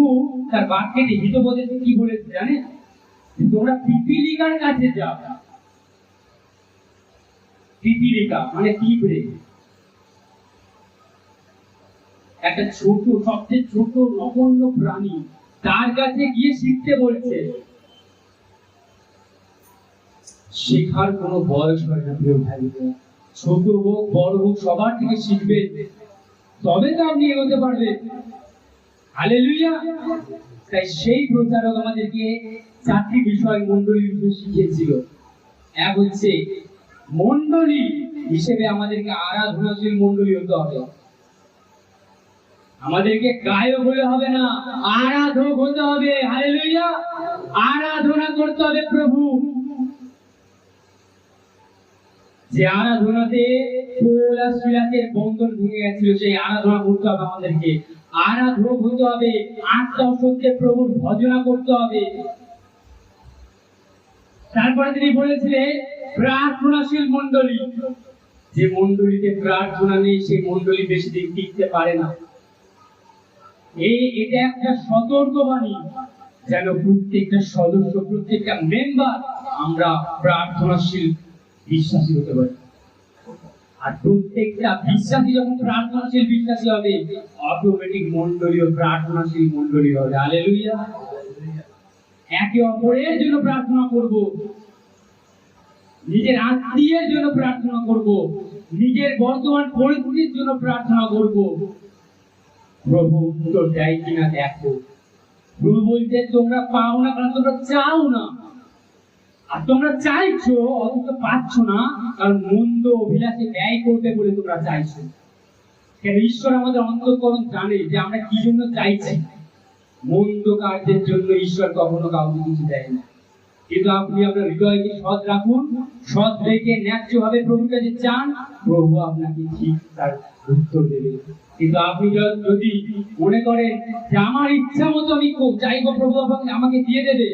প্রভু তার বাক্যে হিতোপদেশে কি বলেছে জানেন? তোমরা পিপীলিকার কাছে যাও। পিপীলিকা মানে পিঁপড়ে, একটা ছোট, সবচেয়ে ছোট নগণ্য প্রাণী, তার কাছে গিয়ে শিখতে বলছে। শেখার কোনো বয়স হয় না প্রিয় ভাই, ছোট হোক বড় হোক সবার থেকে শিখবে, তবে তো আপনি এগোতে পারবেন। হালেলুয়া। তাই সেই প্রচারক আমাদেরকে 4টি বিষয় মণ্ডলীর বিষয় শিখিয়েছিল। এক হচ্ছে মণ্ডলী হিসেবে আমাদেরকে আরাধনাশীল মণ্ডলী হতে হবে। আমাদেরকে গায়ক হলে হবে না, আরাধক হতে হবে। হালেলুয়া। আরাধনা করতে হবে প্রভু। যে আরাধনাতে পৌল আর সিলাসের বন্ধন ভেঙে গেছিল, সেই আরাধনা করতে হবে আমাদেরকে। আরাধক হতে হবে, আত্মা ও সত্যে প্রভুর ভজনা করতে হবে। তারপরে তিনি বলেছিলেন প্রার্থনাশীল মণ্ডলী। যে মণ্ডলীতে প্রার্থনা নেই সেই মণ্ডলী বেশি দিন টিকতে পারে না। এটা একটা সতর্কবাণী, যেন প্রত্যেকটা সদস্য, প্রত্যেকটা মেম্বার আমরা প্রার্থনাশীল বিশ্বাসী হতে পারি। আর প্রত্যেকটা বিশ্বাসী যখন প্রার্থনাশীল বিশ্বাসী হবে, অটোমেটিক মণ্ডলীয় প্রার্থনাশীল মণ্ডলী হবে। হালেলুয়া। একে অপরের জন্য প্রার্থনা করব, নিজের আত্মীয়ের জন্য প্রার্থনা করব, নিজের বর্তমান পরিস্থিতির জন্য প্রার্থনা করব। প্রভু উত্তর দেয় কিনা দেখো। প্রভু বলছে তোমরা পাও না কারণ তোমরা চাও না, আর তোমরা চাইছো অথচ পাচ্ছ না কারণ মন্দ অভিলাষে ব্যয় করবে বলে তোমরা চাইছো। কেন? ঈশ্বর আমাদের অন্তঃকরণ জানে যে আমরা কি জন্য চাইছি। মন্দ কার্যের জন্য ঈশ্বর কখনো কাউকে কিছু দেয় না। কিন্তু আপনি আপনার হৃদয়কে সৎ রাখুন, সৎ রেখে ন্যায্যভাবে প্রভুর কাছে চান, প্রভু আপনাকে ঠিক তার উত্তর দেবে। কিন্তু আপনি যদি মনে করেন যে আমার ইচ্ছা মতো আমি চাইবো, প্রভু আমাকে দিয়ে দেবে,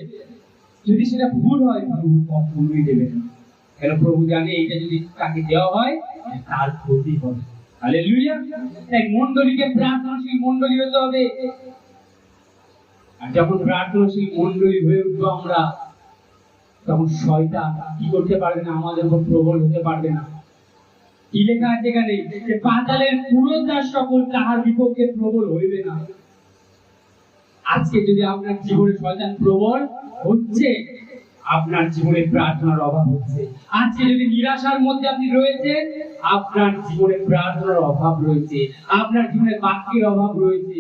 যদি সেটা ভুল হয় প্রভু কখনোই দেবে না। কেন? প্রভু জানে এটা যদি তাকে দেওয়া হয় তার ক্ষতি হবে। হালেলুয়া। তাই মণ্ডলীকে প্রার্থনাশীল মণ্ডলী হতে হবে। আর যখন প্রার্থনাশীল মণ্ডলী হয়ে উঠবো আমরা, তখন শয়তান কি করতে পারবে না, আমাদের উপর প্রবল হতে পারবে না। কি লেখা আছে এখানে? যে পাতালের পুরোদাস সকল তাহার বিপক্ষে প্রবল হইবে না। আজকে যদি আপনার জীবনে শয়তান প্রবল হচ্ছে, আপনার জীবনে প্রার্থনার অভাব হচ্ছে। আজকে যদি নিরাশার মধ্যে আপনি রয়েছেন, আপনার জীবনে প্রার্থনার অভাব রয়েছে, আপনার জীবনে বাক্যের অভাব রয়েছে।